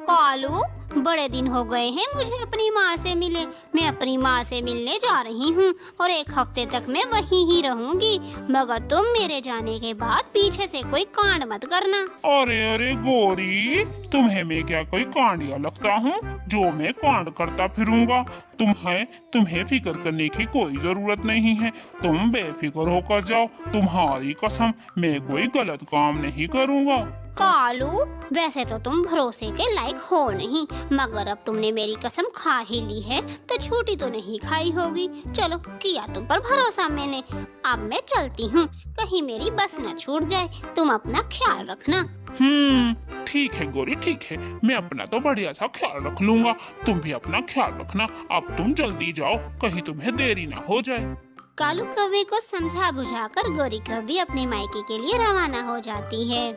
कालू, बड़े दिन हो गए हैं मुझे अपनी माँ से मिले। मैं अपनी माँ से मिलने जा रही हूँ और 1 हफ्ते तक मैं वहीं ही रहूंगी, मगर तुम मेरे जाने के बाद पीछे से कोई कांड मत करना। अरे अरे गोरी, तुम्हें मैं क्या कोई कांडिया लगता हूँ जो मैं कांड करता फिरूंगा? तुम्हें फिक्र करने की कोई जरूरत नहीं है। तुम बेफिक्र होकर जाओ, तुम्हारी कसम मैं कोई गलत काम नहीं करूँगा। कालू, वैसे तो तुम भरोसे के लायक हो नहीं, मगर अब तुमने मेरी कसम खा ही ली है तो छूटी तो नहीं खाई होगी। चलो, किया तुम पर भरोसा मैंने, अब मैं चलती हूँ, कहीं मेरी बस न छूट जाए। तुम अपना ख्याल रखना। ठीक है गोरी, ठीक है, मैं अपना तो बढ़िया सा ख्याल रख लूंगा, तुम भी अपना ख्याल रखना। अब तुम जल्दी जाओ, कहीं तुम्हें देरी ना हो जाए। कालू कौवे को समझा बुझाकर गोरी कौवी अपने मायके के लिए रवाना हो जाती है।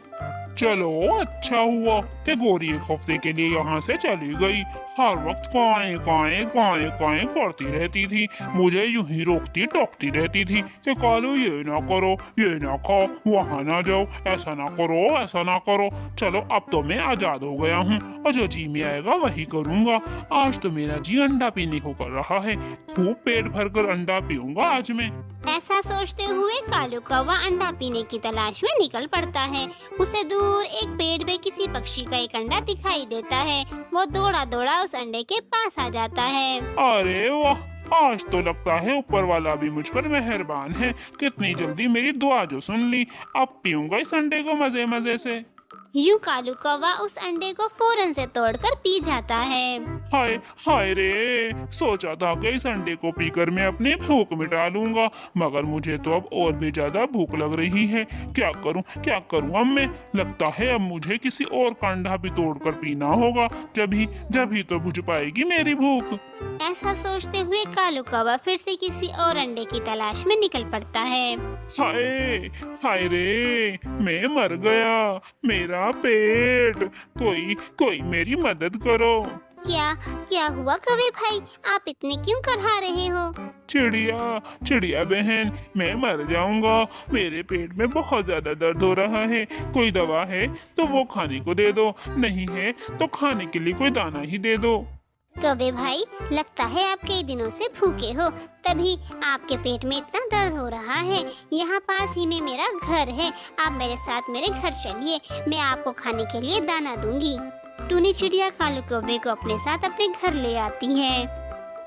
चलो, अच्छा हुआ कि गोरी 1 हफ्ते के लिए यहाँ से चली गई। हर वक्त काएं काएं काएं काएं करती रहती थी, मुझे यूं ही रोकती टोकती रहती थी कि कालू ये ना करो, ये ना खाओ, वहाँ ना जाओ, ऐसा ना करो, ऐसा ना करो। चलो, अब तो मैं आजाद हो गया हूँ और जो जी में आएगा वही करूँगा। आज तो मेरा जी अंडा पीने को कर रहा है, खूब पेट भर कर अंडा पीऊंगा आज मैं। ऐसा सोचते हुए कालू कौवा अंडा पीने की तलाश में निकल पड़ता है। उसे दूर एक पेड़ में किसी पक्षी का एक अंडा दिखाई देता है। वो दौड़ा दौड़ा उस अंडे के पास आ जाता है। अरे वाह, आज तो लगता है ऊपर वाला भी मुझ पर मेहरबान है। कितनी जल्दी मेरी दुआ जो सुन ली। अब पीऊंगा इस अंडे को मजे मजे से। यूं कालू कौवा उस अंडे को फौरन से तोड़कर पी जाता है। हाय हाय रे, सोचा था कि इस अंडे को पीकर मैं अपनी भूख मिटा लूंगा, मगर मुझे तो अब और भी ज्यादा भूख लग रही है। क्या करूं अब मैं? लगता है अब मुझे किसी और का अंडा भी तोड़कर पीना होगा, जब ही तो बुझ पाएगी मेरी भूख। ऐसा सोचते हुए कालू कौवा फिर से किसी और अंडे की तलाश में निकल पड़ता है। हाय हाय रे, मैं मर गया, मेरा पेट, कोई मेरी मदद करो। क्या क्या हुआ कौवे भाई, आप इतने क्यों करहा रहे हो? चिड़िया बहन, मैं मर जाऊंगा, मेरे पेट में बहुत ज्यादा दर्द हो रहा है। कोई दवा है तो वो खाने को दे दो, नहीं है तो खाने के लिए कोई दाना ही दे दो। कौवे भाई, लगता है आप कई दिनों से भूखे हो, तभी आपके पेट में इतना दर्द हो रहा है। यहाँ पास ही में मेरा घर है, आप मेरे साथ मेरे घर चलिए, मैं आपको खाने के लिए दाना दूंगी। टूनी चिड़िया कालू कौवे को अपने साथ अपने घर ले आती है।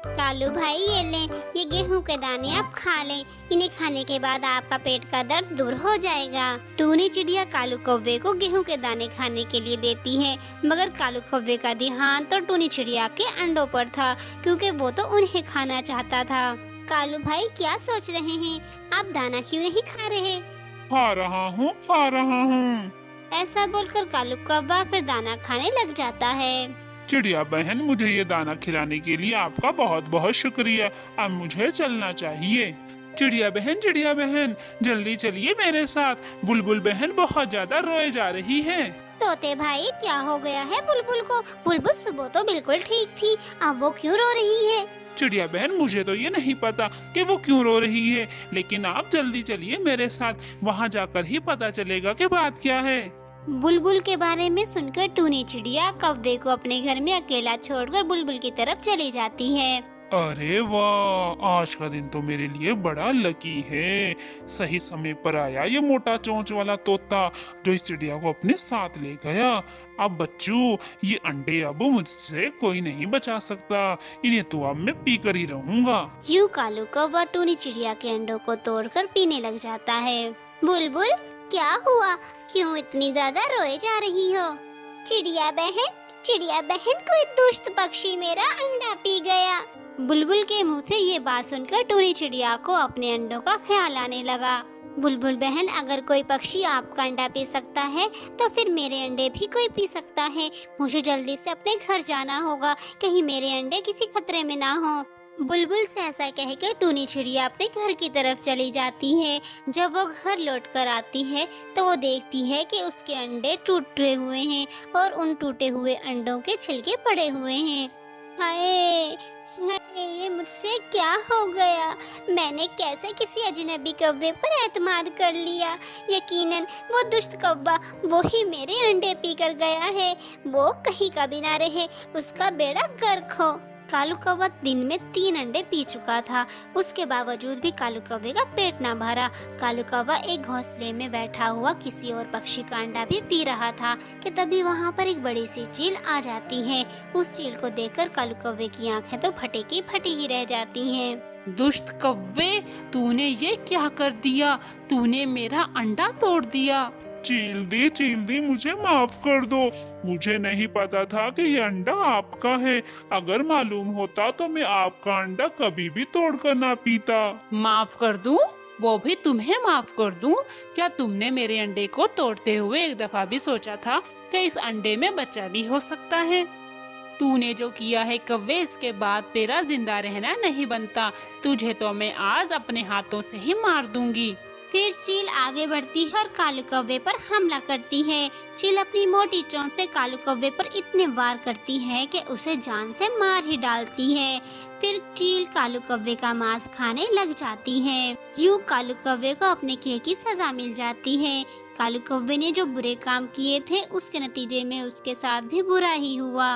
कालू भाई, ये लें, ये गेहूं के दाने आप खा लें, इन्हें खाने के बाद आपका पेट का दर्द दूर हो जाएगा। टूनी चिड़िया कालू कौवे को गेहूं के दाने खाने के लिए देती है, मगर कालू कौवे का ध्यान तो टूनी चिड़िया के अंडों पर था, क्योंकि वो तो उन्हें खाना चाहता था। कालू भाई, क्या सोच रहे हैं? आप दाना क्यों नहीं खा रहे? खा रहा हूँ। ऐसा बोलकर कालू कौवा फिर दाना खाने लग जाता है। चिड़िया बहन, मुझे ये दाना खिलाने के लिए आपका बहुत बहुत शुक्रिया। अब मुझे चलना चाहिए। चिड़िया बहन, जल्दी चलिए मेरे साथ। बुलबुल बहन बहुत ज्यादा रोए जा रही है। तोते भाई, क्या हो गया है बुलबुल को? बुलबुल सुबह तो बिल्कुल ठीक थी, अब वो क्यों रो रही है? चिड़िया बहन, मुझे तो ये नहीं पता कि वो क्यों रो रही है, लेकिन आप जल्दी चलिए मेरे साथ, वहाँ जाकर ही पता चलेगा कि बात क्या है। बुलबुल के बारे में सुनकर टूनी चिड़िया कौवे को अपने घर में अकेला छोड़कर बुलबुल की तरफ चली जाती है। अरे वाह, आज का दिन तो मेरे लिए बड़ा लकी है। सही समय पर आया ये मोटा चोंच वाला तोता जो इस चिड़िया को अपने साथ ले गया। अब बच्चों, ये अंडे अब मुझसे कोई नहीं बचा सकता, इन्हें तो अब मैं पी कर ही रहूंगा। यूं कालू कौवा टूनी चिड़िया के अंडों को तोड़कर पीने लग जाता है। बुलबुल, क्या हुआ? क्यों इतनी ज्यादा रोए जा रही हो? चिड़िया बहन, कोई दुष्ट पक्षी मेरा अंडा पी गया। बुलबुल के मुंह से ये बात सुनकर टूनी चिड़िया को अपने अंडों का ख्याल आने लगा। बुलबुल बहन, अगर कोई पक्षी आपका अंडा पी सकता है तो फिर मेरे अंडे भी कोई पी सकता है। मुझे जल्दी से अपने घर जाना होगा, कहीं मेरे अंडे किसी खतरे में ना हो। बुलबुल से ऐसा कहकर टूनी चिड़िया अपने घर की तरफ चली जाती है। जब वो घर लौट कर आती है तो वो देखती है कि उसके अंडे टूटे हुए हैं और उन टूटे हुए अंडों के छिलके पड़े हुए हैं। हाय हाय, ये मुझसे क्या हो गया? मैंने कैसे किसी अजनबी कौवे पर एतमाद कर लिया? यकीनन वो दुष्ट कौवा वो ही मेरे अंडे पी कर गया है। वो कहीं का भी ना रहे, उसका बेड़ा गर्क हो। कालू कौवा दिन में 3 अंडे पी चुका था। उसके बावजूद भी कालू कौवे का पेट ना भरा। कालू कौवा एक घोंसले में बैठा हुआ किसी और पक्षी का अंडा भी पी रहा था कि तभी वहाँ पर एक बड़ी सी चील आ जाती है। उस चील को देखकर कालू कौवे की आंखें तो फटे की फटी ही रह जाती हैं। दुष्ट कौवे, तूने ये क्या कर दिया? तूने मेरा अंडा तोड़ दिया। चील दी मुझे माफ कर दो। मुझे नहीं पता था कि ये अंडा आपका है। अगर मालूम होता तो मैं आपका अंडा कभी भी तोड़कर ना पीता। माफ कर दूं? वो भी तुम्हें माफ कर दूं? क्या तुमने मेरे अंडे को तोड़ते हुए एक दफा भी सोचा था कि इस अंडे में बच्चा भी हो सकता है? तूने जो किया है कौवे, इसके बाद तेरा जिंदा रहना नहीं बनता। तुझे तो मैं आज अपने हाथों से ही मार दूंगी। फिर चील आगे बढ़ती है और कालू कौवे पर हमला करती है। चील अपनी मोटी चोंच से कालू कौवे पर इतने वार करती है कि उसे जान से मार ही डालती है। फिर चील कालू कौवे का मांस खाने लग जाती है। यूं कालू कौवे को अपने किए की सजा मिल जाती है। कालू कौवे ने जो बुरे काम किए थे उसके नतीजे में उसके साथ भी बुरा ही हुआ।